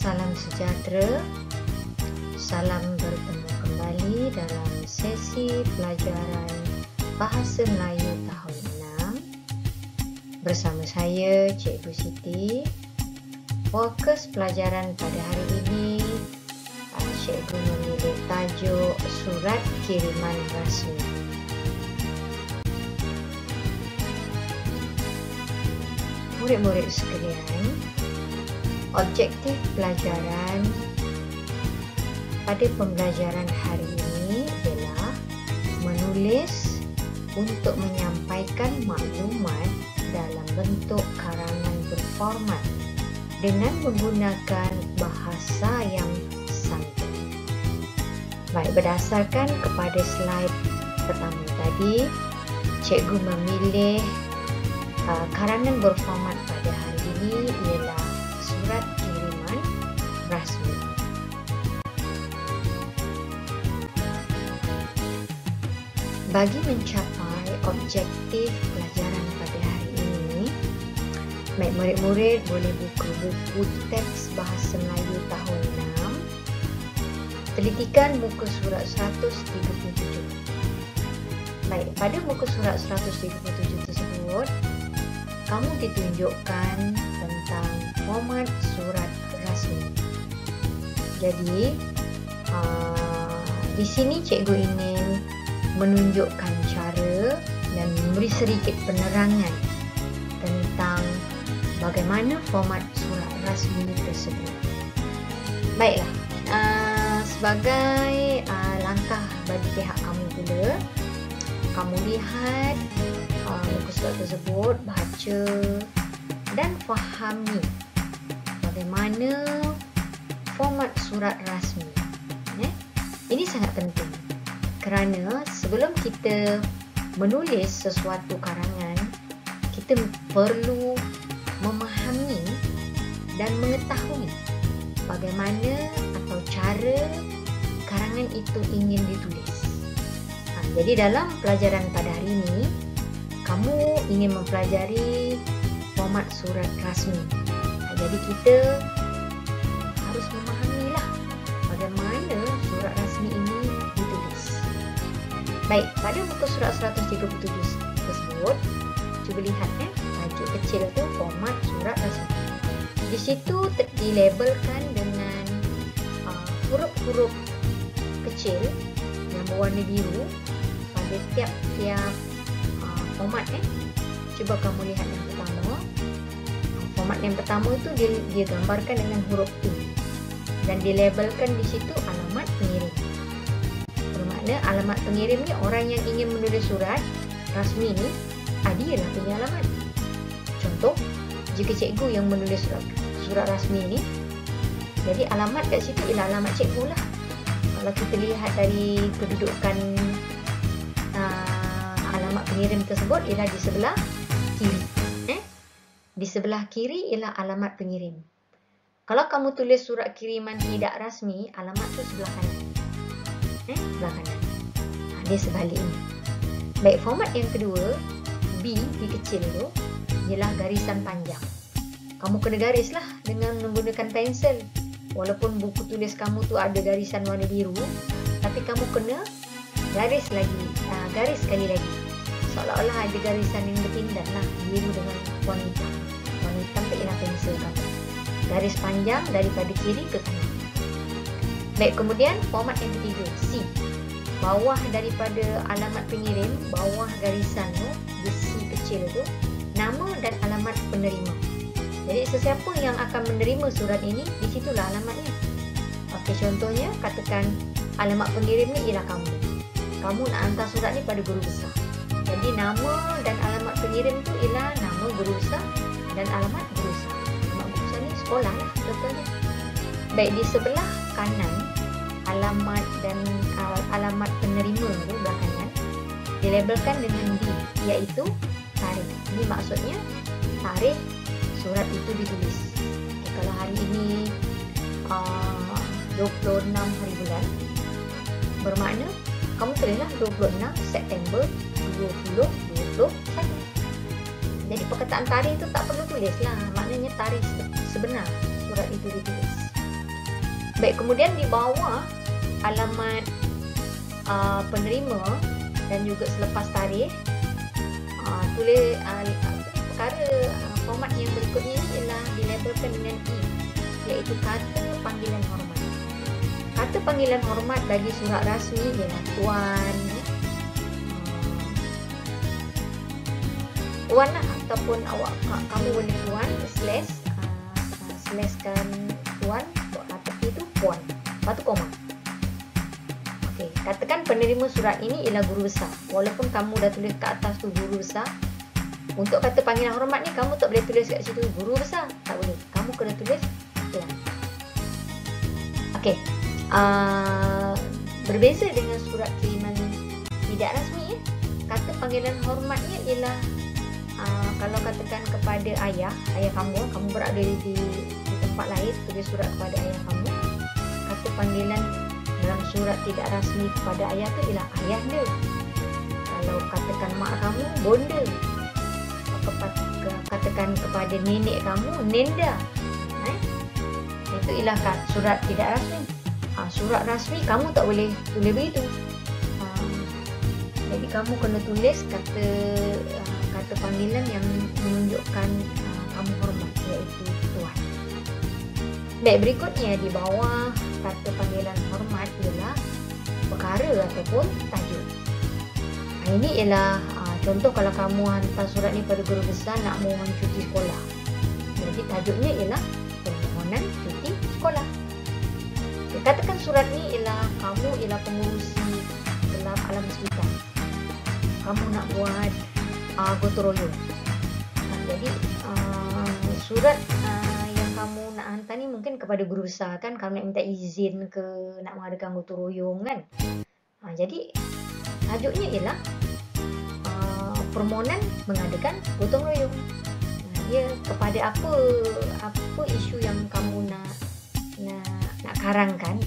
Salam sejahtera. Salam bertemu kembali dalam sesi pelajaran Bahasa Melayu tahun 6 bersama saya, Cikgu Siti. Fokus pelajaran pada hari ini, Cikgu memilih tajuk Surat Kiriman Rasmi. Murid-murid sekalian, objektif pelajaran pada pembelajaran hari ini ialah menulis untuk menyampaikan maklumat dalam bentuk karangan berformat dengan menggunakan bahasa yang santun. Baik, berdasarkan kepada slide pertama tadi, cikgu memilih karangan berformat pada hari ini ialah surat kiriman rasmi. Bagi mencapai objektif pelajaran pada hari ini, murid-murid boleh buka buku teks Bahasa Melayu tahun 6, telitikan muka surat 137. Baik, pada muka surat 137 tersebut, kamu ditunjukkan tentang format surat rasmi. Jadi, di sini cikgu ingin menunjukkan cara dan memberi sedikit penerangan tentang bagaimana format surat rasmi tersebut. Baiklah, sebagai langkah bagi pihak kamu pula, kamu lihat muka surat tersebut, baca dan fahami bagaimana format surat rasmi. Ini sangat penting kerana sebelum kita menulis sesuatu karangan, kita perlu memahami dan mengetahui bagaimana atau cara karangan itu ingin ditulis. Jadi dalam pelajaran pada hari ini, kamu ingin mempelajari format surat rasmi. Jadi kita harus memahamilah bagaimana surat rasmi ini ditulis. Baik, pada muka surat 137 tersebut, cuba lihat tajuk kecil tu format surat rasmi. Di situ dilabelkan dengan huruf-huruf kecil yang berwarna biru pada tiap-tiap format. Cuba kamu lihat yang pertama. Format yang pertama tu dia gambarkan dengan huruf U dan dilabelkan di situ alamat pengirim. Bermakna alamat pengirim ni, orang yang ingin menulis surat rasmi ni, dia lah punya alamat. Contoh, jika cikgu yang menulis surat rasmi ni, jadi alamat kat situ ialah alamat cikgu lah. Kalau kita lihat dari kedudukan alamat pengirim tersebut ialah di sebelah kiri. Di sebelah kiri ialah alamat pengirim. Kalau kamu tulis surat kiriman tidak rasmi, alamat tu sebelah kanan. Sebelah kanan. Dia sebaliknya. Baik, format yang kedua, B kecil tu, ialah garisan panjang. Kamu kena garislah dengan menggunakan pensel. Walaupun buku tulis kamu tu ada garisan warna biru, tapi kamu kena garis sekali lagi. Seolah-olah ada garisan yang berpindah lah, biru dengan warna hitam. Warna hitam tu ialah pensel kamu. Garis panjang daripada kiri ke kanan. Baik, kemudian format yang ketiga, C. Bawah daripada alamat pengirim, bawah garisan tu, di C kecil tu, nama dan alamat penerima. Jadi sesiapa yang akan menerima surat ini, di situlah alamatnya. Okey, contohnya katakan alamat pengirim ni ialah kamu. Kamu nak hantar surat ni pada guru besar. Jadi nama dan alamat pengirim tu ialah nama guru besar dan alamat guru besar. Alamat guru besar ni sekolah lah contohnya. Baik, di sebelah kanan alamat dan alamat penerima tu belah kanan dilabelkan dengan D, iaitu tarikh. Ini maksudnya tarikh surat itu ditulis. Kalau hari ini 26 hari bulan, bermakna kamu tulislah 26 September 2021. Jadi perkataan tarikh itu tak perlu tulis lah. Maknanya tarikh sebenar surat itu ditulis. Baik, kemudian di bawah alamat penerima dan juga selepas tarikh, tulis perkara format yang berikutnya ini ialah dilabelkan dengan E, iaitu kata panggilan hormat. Kata panggilan hormat bagi surat rasmi ialah tuan, tuan lah, ataupun kamu boleh tuan slashkan tuan, tepi itu puan, lepas tu koma. Okey, katakan penerima surat ini ialah guru besar. Walaupun kamu dah tulis kat atas tu guru besar, untuk kata panggilan hormat ni kamu tak boleh tulis kat situ guru besar, tak boleh. Kamu kena tulis tuan. Okey, berbeza dengan surat kiriman tidak rasmi, kata panggilan hormatnya ialah kalau katakan kepada ayah kamu berada di tempat lain, tulis surat kepada ayah kamu, kata panggilan dalam surat tidak rasmi kepada ayah tu ialah ayahnya. Kalau katakan mak kamu, bonda. Katakan kepada nenek kamu, nenda. Itu ialah surat tidak rasmi. Surat rasmi kamu tak boleh tulis begitu. Jadi kamu kena tulis kata panggilan yang menunjukkan kamu hormat, iaitu tuan. Baik, berikutnya di bawah kata panggilan hormat ialah perkara ataupun tajuk. Ini ialah contoh kalau kamu hantar surat ni pada guru besar nak mohon cuti sekolah. Jadi tajuknya ialah permohonan cuti sekolah. Katakan surat ni ialah kamu ialah pengurusi dalam alam hospital. Kamu nak buat gotong royong. Jadi surat yang kamu nak hantar ni mungkin kepada guru besar kan, kamu nak minta izin ke nak mengadakan gotong royong kan. Jadi tajuknya ialah permohonan mengadakan gotong royong. Dia kepada apa isu yang kamu nak karangkan,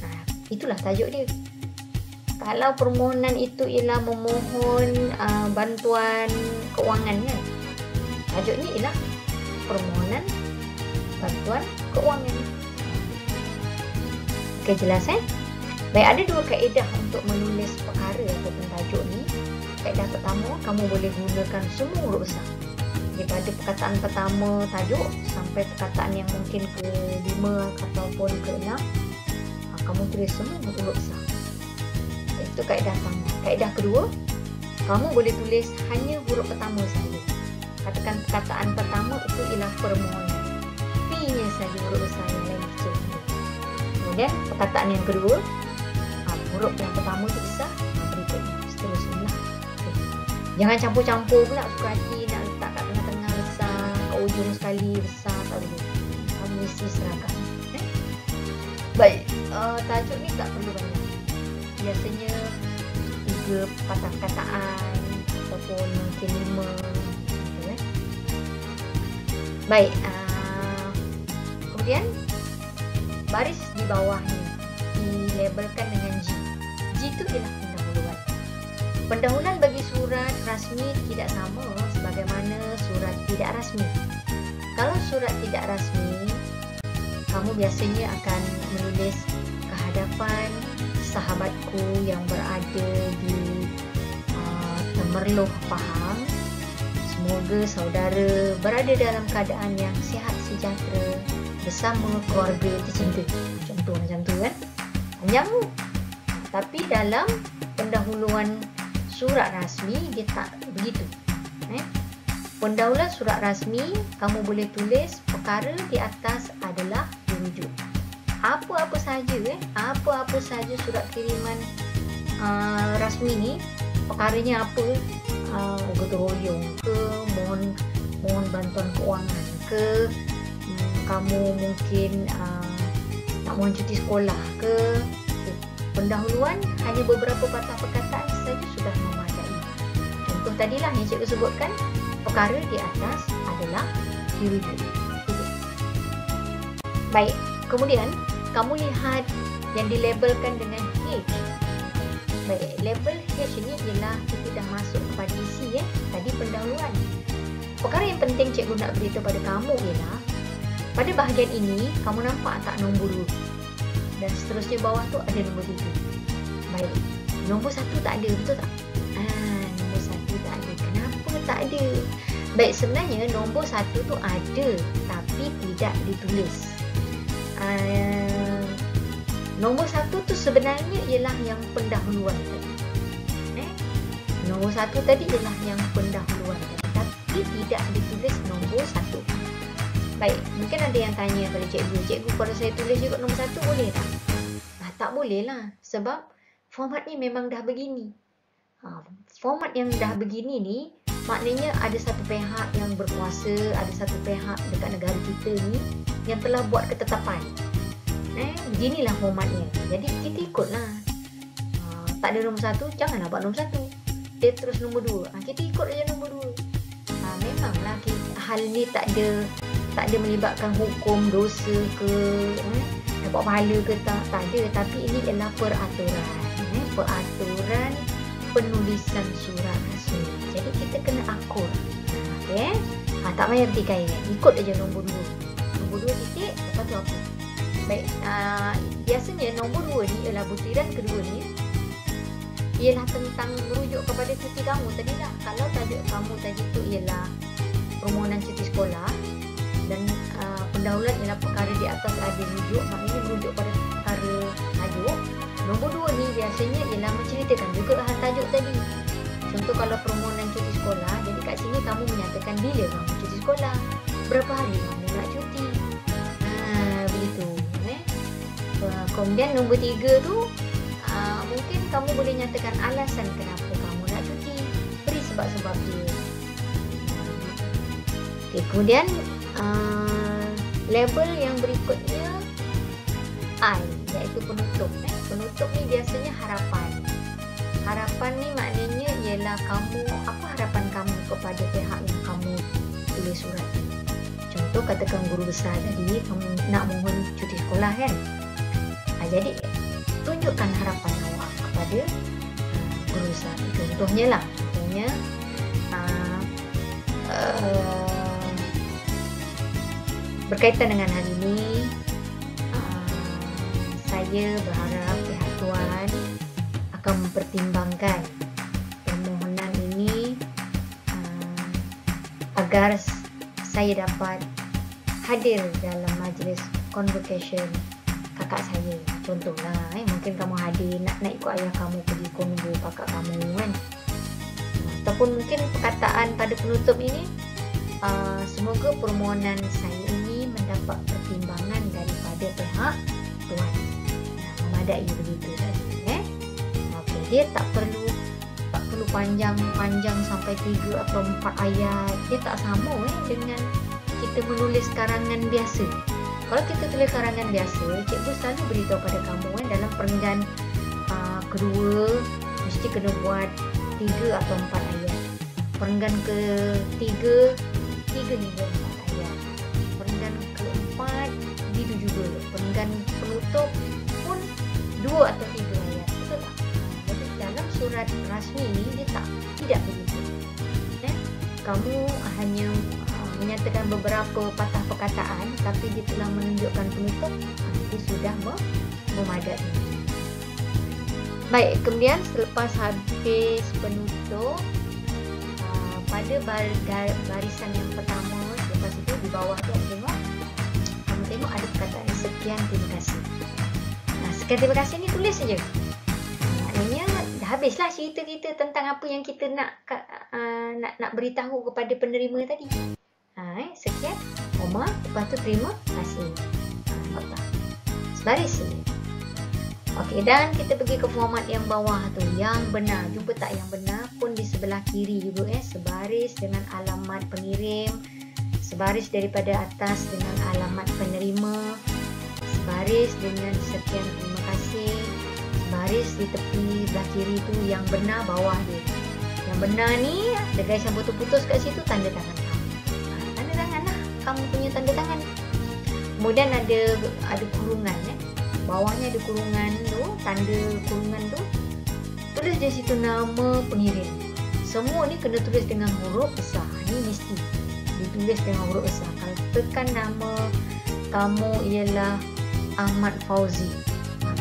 itulah tajuk dia. Kalau permohonan itu ialah memohon bantuan keuangan kan, tajuknya ialah permohonan bantuan keuangan. Okey, jelas Baik, ada dua kaedah untuk menulis perkara ataupun tajuk ni. Kaedah pertama, kamu boleh gunakan semua huruf besar. Daripada perkataan pertama tajuk sampai perkataan yang mungkin ke-5 ataupun ke-6, kamu tulis semua huruf besar. Itu kaedah pertama. Kaedah kedua, kamu boleh tulis hanya huruf pertama saja. Katakan perkataan pertama itu ialah permohonan, P-nya saja huruf besar, yang lain kecil. Kemudian perkataan yang kedua, huruf yang pertama itu besar, berikutnya seterusnya. Jangan campur-campur pula, suka hati nak letak kat tengah-tengah besar, kat ujung sekali besar, tak boleh. Kamu mesti seragam. Baik, tajuk ni tak perlu banyak. Biasanya 3 patah perkataan ataupun mungkin 5. Baik, kemudian baris di bawah ni dilabelkan dengan G. G itu ialah pendahuluan. Pendahuluan bagi surat rasmi tidak sama sebagaimana surat tidak rasmi. Kalau surat tidak rasmi, kamu biasanya akan menulis ke hadapan sahabatku yang berada di Temerloh Pahang. Semoga saudara berada dalam keadaan yang sihat sejahtera bersama keluarga tercinta. Contoh macam tu kan. Panjang tu. Tapi dalam pendahuluan surat rasmi dia tak begitu. Pendahuluan surat rasmi kamu boleh tulis perkara di atas adalah dirujuk. Apa-apa saja apa-apa saja surat kiriman rasmi ni, perkaranya apa, gotong royong ke, mohon bantuan keuangan ke, kamu mungkin nak mohon cuti sekolah ke, pendahuluan hanya beberapa patah perkataan saja sudah memadai. Contoh tadilah yang cikgu sebutkan, perkara di atas adalah dirujuk. Baik, kemudian kamu lihat yang dilabelkan dengan H. Baik, label H ini ialah kita dah masuk kepada isi tadi pendahuluan. Perkara yang penting cikgu nak beritahu pada kamu ialah pada bahagian ini kamu nampak tak nombor 2. dan seterusnya bawah tu ada nombor 3. Baik, nombor 1 tak ada, betul tak? Nombor 1 tak ada. Kenapa tak ada? Baik, sebenarnya nombor 1 tu ada tapi tidak ditulis. Nombor 1 tu sebenarnya ialah yang pendahuluan tadi. Nombor 1 tadi ialah yang pendahuluan tadi, tapi tidak ditulis nombor 1. Baik, mungkin ada yang tanya pada cikgu, cikgu kalau saya tulis juga nombor 1 boleh tak? Tak boleh lah, sebab format ni memang dah begini. Format yang dah begini ni maknanya ada satu pihak yang berkuasa, ada satu pihak dekat negara kita ni yang telah buat ketetapan. Beginilah formatnya. Jadi kita ikutlah. Tak ada nombor 1, janganlah buat nombor 1. Dia terus nombor 2. Kita ikut aja nombor 2. Memanglah hal ni tak ada melibatkan hukum, dosa ke, dapat pahala ke tak ada. Tapi ini ialah peraturan. Peraturan penulisan surat rasmi. Jadi kita kena akur. Okey. Tak payah bertikai. Ikut aja nombor 2. Nombor 2 titik, lepas tu apa? Baik, biasanya nombor 2 ni ialah butiran kedua ni ialah tentang merujuk kepada cuti kamu tadi lah. Kalau tajuk kamu tadi tu ialah permohonan cuti sekolah dan pendahuluan ialah perkara di atas ada rujuk, maknanya merujuk pada perkara tajuk. Nombor 2 ni biasanya ialah menceritakan juga hal tajuk tadi. Contoh kalau permohonan cuti sekolah, jadi kat sini kamu menyatakan bila kamu cuti sekolah, berapa hari kamu nak cuti. Begitu. Kemudian nombor 3 tu mungkin kamu boleh nyatakan alasan kenapa kamu nak cuti, beri sebab-sebab dia. Okay, kemudian label yang berikutnya I, iaitu penutup. Penutup ni biasanya harapan. Harapan ni maknanya ialah kamu, apa harapan kamu kepada pihak yang kamu tulis surat. Contoh katakan guru besar tadi, kamu nak mohon cuti sekolah kan. Jadi tunjukkan harapan awak kepada guru besar. Contohnya berkaitan dengan hal ini, saya berharap pihak tuan akan mempertimbangkan permohonan ini agar saya dapat hadir dalam majlis convocation kakak saya. Contohlah, mungkin kamu hadir nak ikut ayah kamu pergi konvo kakak kamu kan. Ataupun mungkin perkataan pada penutup ini, semoga permohonan saya ini mendapat pertimbangan daripada pihak tuan. Memadai begitu tadi. Okey, dia tak perlu panjang sampai 3 atau 4 ayat. Dia tak sama dengan kita menulis karangan biasa. Kalau kita tulis karangan biasa, cikgu selalu beritahu pada kamu dalam perenggan kedua mesti kena buat 3 atau 4 ayat. Perenggan ke-3 hingga 4 ayat. Perenggan ke-4 begitu juga. Perenggan penutup pun 2 atau 3 ayat. Betul tak? Jadi dalam surat rasmi ini dia tidak begitu. Kamu hanya menyatakan beberapa patah perkataan tapi dia telah menunjukkan penutup, dia sudah memadai. Baik, kemudian selepas habis penutup, pada barisan yang pertama, selepas itu di bawah tu kamu tengok ada perkataan sekian terima kasih. Sekian terima kasih ni tulis saja. Maknanya dah habislah cerita kita tentang apa yang kita nak beritahu kepada penerima tadi. Sekian, koma, lepas tu terima kasih. Sebaris saja. Okey, dan kita pergi ke format yang bawah tu, yang benar. Jumpa tak yang benar pun di sebelah kiri juga sebaris dengan alamat pengirim, sebaris daripada atas dengan alamat penerima, sebaris dengan sekian terima kasih, sebaris di tepi sebelah kiri tu yang benar bawah dia. Yang benar ni ada garis yang putus-putus kat situ, tanda tangan kamu. Tanda tangan lah, kamu punya tanda tangan. Kemudian ada kurungan bawahnya ada kurungan tu, tanda kurungan tu, tulis di situ nama pengirim. Semua ni kena tulis dengan huruf besar. Ni mesti ditulis dengan huruf besar. Kalau tekan nama kamu ialah Ahmad Fauzi,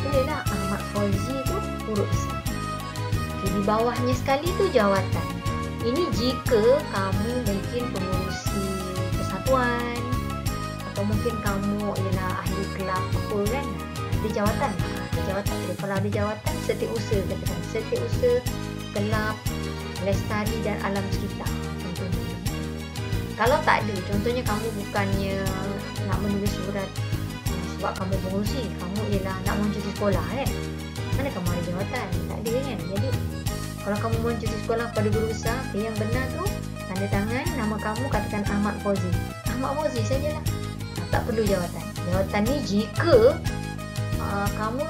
tulislah Ahmad Fauzi tu huruf besar. Okay, di bawahnya sekali tu jawatan. Ini jika kamu mungkin pengurusi persatuan atau mungkin kamu ialah ahli kelab apa kan, ada jawatan. Ada jawatan. Kalau ada jawatan, setiausaha katakan, setiausaha kelab lestari dan alam cerita contohnya. Kalau tak ada, contohnya kamu bukannya nak menulis surat sebab kamu pengurusi, kamu ialah nak mahu cuti sekolah kan, mana kamu ada jawatan? Tak ada kan. Jadi kalau kamu mahu cuti sekolah pada guru besar, yang benar tu tanda tangan nama kamu, katakan Ahmad Fauzi. Ahmad Fauzi sajalah, tak perlu jawatan. Jawatan ni jika kamu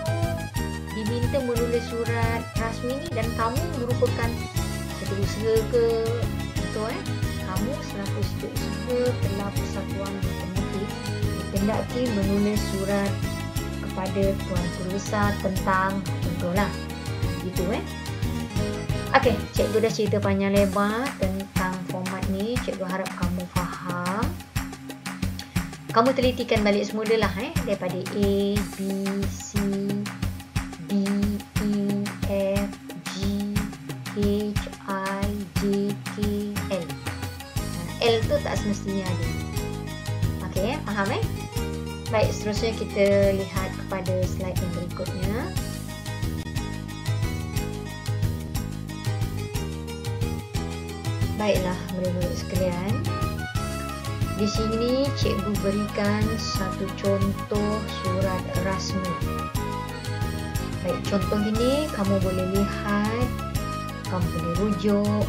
diminta menulis surat rasmi ni dan kamu merupakan setiausaha ke, contoh kamu selaku setiausaha kelab persatuan otomotif dikendaki menulis surat kepada Tuan Guru Besar tentang, contohlah gitu Okey, cikgu dah cerita panjang lebar tentang format ni. Cikgu harap kamu faham. Kamu telitikan balik semula lah daripada A, B, C, D, E, F, G, H, I, J, K, L. L tu tak semestinya ada. Okey, faham Baik, seterusnya kita lihat kepada slide yang berikutnya. Baiklah, murid-murid sekalian. Di sini cikgu berikan satu contoh surat rasmi. Baik, contoh ini kamu boleh lihat, kamu boleh rujuk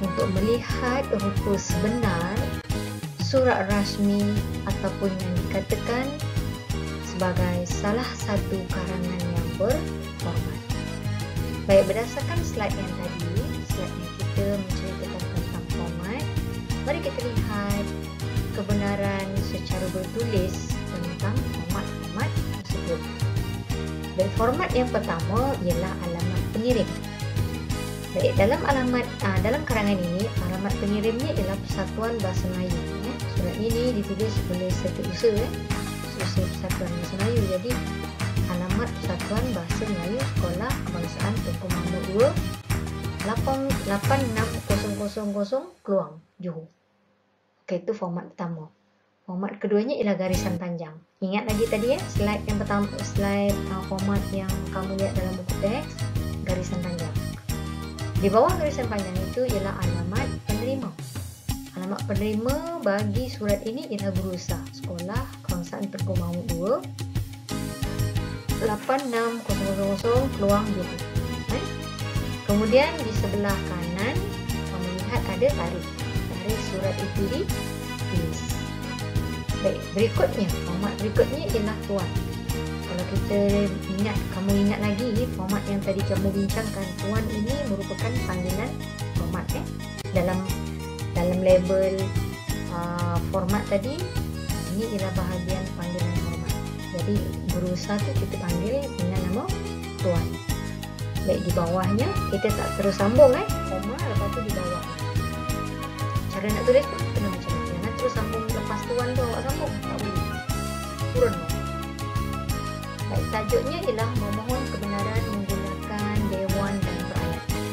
untuk melihat rupa sebenar surat rasmi ataupun yang dikatakan sebagai salah satu karangan yang berhormat. Baik, berdasarkan slide yang tadi, slide yang kita menceritakan tentang format, mari kita lihat kebenaran secara bertulis tentang format-format tersebut. Dan format yang pertama ialah alamat pengirim. Baik, dalam karangan ini, alamat pengirimnya ialah Persatuan Bahasa Melayu. Surat ini ditulis oleh setiausaha Setiausaha Persatuan Bahasa Melayu. Jadi alamat Persatuan Bahasa Melayu Sekolah Kebangsaan Tunku Mahmud 2, 86000 Keluang, Johor. Okey, itu format pertama. Format keduanya ialah garisan panjang. Ingat lagi tadi slide yang pertama, slide format yang kamu lihat dalam buku teks, garisan panjang. Di bawah garisan panjang itu ialah alamat penerima. Alamat penerima bagi surat ini ialah Guru Besar Sekolah Kebangsaan Tunku Mahmud 2, 86000 Keluang, Johor. Kemudian di sebelah kanan kamu lihat ada tarikh surat itu ditulis. Baik, berikutnya, format berikutnya ialah tuan. Kalau kita kamu ingat lagi format yang tadi kamu bincangkan, tuan ini merupakan panggilan format dalam label format tadi. Ini ialah bahagian panggilan format. Jadi guru besar tu kita panggil dengan nama tuan. Baik, di bawahnya kita tak terus sambung koma, lepas tu di bawah. Cara nak tulis pun kena macam ni. Jangan terus sambung lepas tuan tu awak sambung, tak boleh. Turun. Baik, tajuknya ialah memohon kebenaran menggunakan dewan dan peralatan.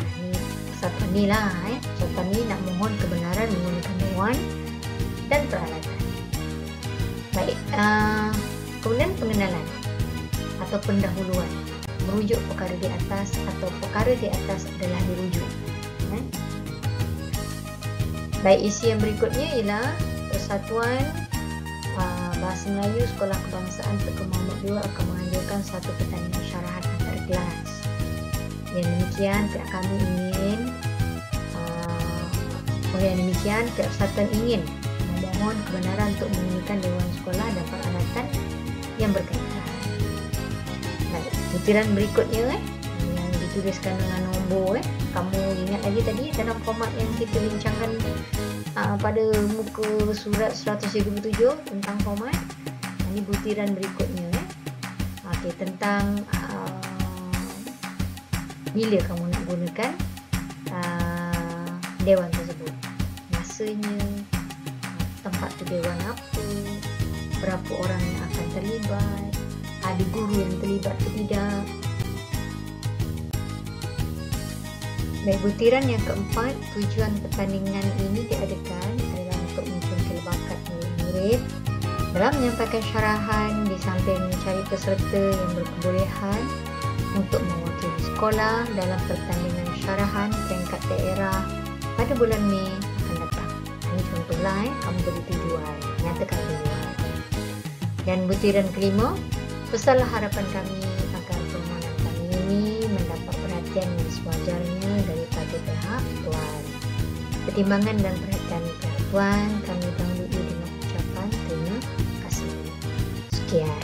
Ini persatuan ni lah persatuan ni nak mohon kebenaran menggunakan dewan dan peralatan. Baik, kemudian pengenalan atau pendahuluan, merujuk perkara di atas atau perkara di atas adalah dirujuk. Baik, isi yang berikutnya ialah Persatuan Bahasa Melayu Sekolah Kebangsaan Tunku Mahmud 2 akan menghadirkan satu pertandingan syarahan antar kelas. Dengan demikian, pihak kami ingin pihak persatuan ingin memohon kebenaran untuk menggunakan dewan sekolah dan peralatan yang berkaitan. Baik, butiran berikutnya yang dituliskan dengan nombor kamu ingat lagi tadi dalam format yang kita bincangkan pada muka surat 137 tentang format. Ini butiran berikutnya okey, tentang bila kamu nak gunakan dewan tersebut, masanya, tempat tu dewan apa, berapa orang yang akan terlibat, ada guru yang terlibat ke tidak. Baik, butiran yang keempat, tujuan pertandingan ini diadakan adalah untuk mencungkil bakat murid-murid dalam menyampaikan syarahan di samping mencari peserta yang berkebolehan untuk mewakili sekolah dalam pertandingan syarahan tingkat daerah pada bulan Mei akan datang. Ini contohlah kamu beri tujuan, nyatakan tujuan. Dan butiran kelima, besarlah harapan kami agar permohonan kami ini mendapat perhatian yang sewajarnya daripada pihak Tuan. Pertimbangan dan perhatian pihak Tuan kami dahului dengan ucapan terima kasih. Sekian.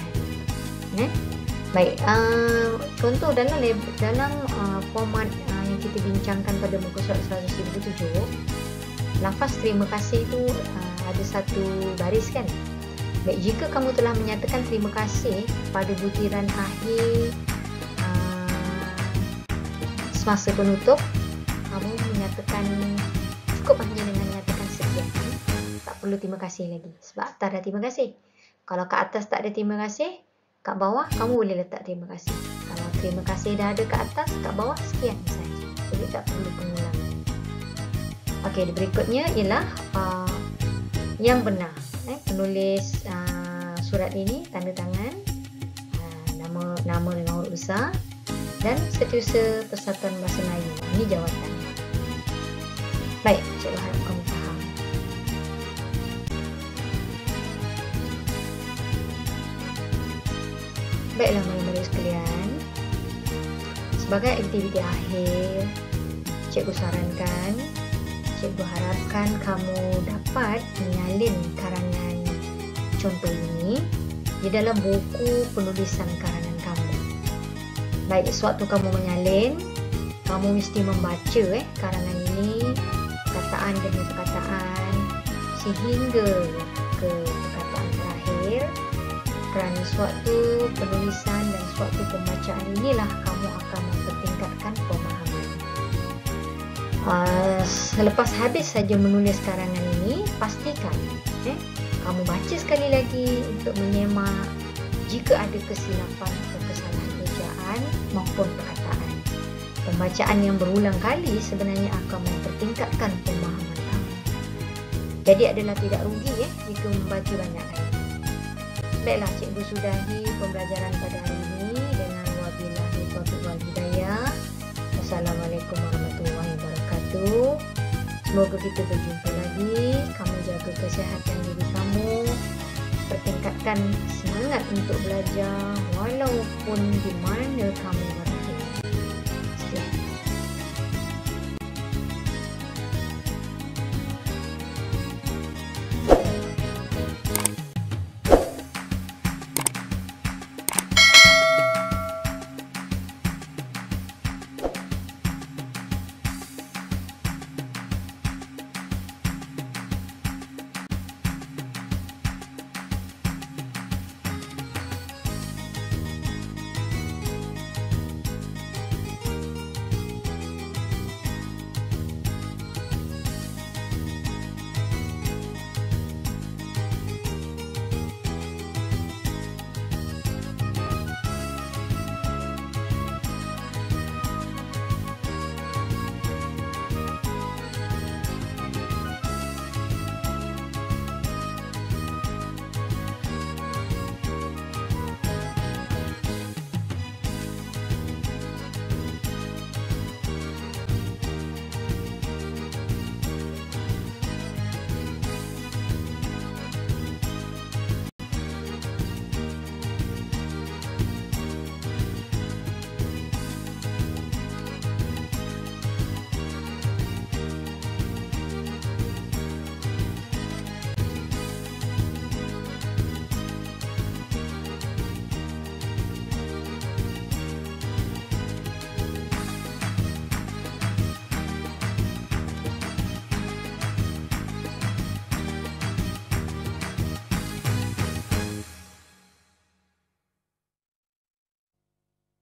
Baik, contoh dalam format yang kita bincangkan pada muka surat 127, lafaz terima kasih itu ada satu baris kan. Baik, jika kamu telah menyatakan terima kasih pada butiran akhir semasa penutup, kamu menyatakan cukup hanya dengan menyatakan sekian. Tak perlu terima kasih lagi sebab atas dah terima kasih. Kalau kat atas tak ada terima kasih, kat bawah kamu boleh letak terima kasih. Kalau terima kasih dah ada kat atas, kat bawah sekian saja. Jadi tak perlu pengulangan. Okey, berikutnya ialah yang benar. Penulis surat ini tanda tangan, nama dengan huruf besar dan Setiausaha Persatuan Bahasa Melayu. Ini jawatan. Baik, cikgu harap kamu faham. Baiklah murid-murid sekalian, sebagai aktiviti akhir, cikgu sarankan, cikgu harapkan kamu dapat menyalin karangan contoh ini di dalam buku penulisan karangan kamu. Baik, sewaktu kamu menyalin, kamu mesti membaca karangan ini perkataan demi perkataan sehingga ke perkataan terakhir, kerana sewaktu penulisan dan sewaktu pembacaan inilah kamu akan mempertingkatkan pemahaman. Selepas habis saja menulis karangan ini, pastikan kamu baca sekali lagi untuk menyemak jika ada kesilapan atau kesalahan ejaan maupun perkataan. Pembacaan yang berulang kali sebenarnya akan mempertingkatkan pemahaman kamu. Jadi adalah tidak rugi jika membaca banyak kali. Baiklah, cikgu sudahi pembelajaran pada hari ini dengan wabillahi taufiq wal hidayah. Wassalamualaikum warahmatullahi wabarakatuh. Semoga kita berjumpa lagi. Kamu jaga kesihatan diri kamu, pertingkatkan semangat untuk belajar walaupun di mana kamu berada.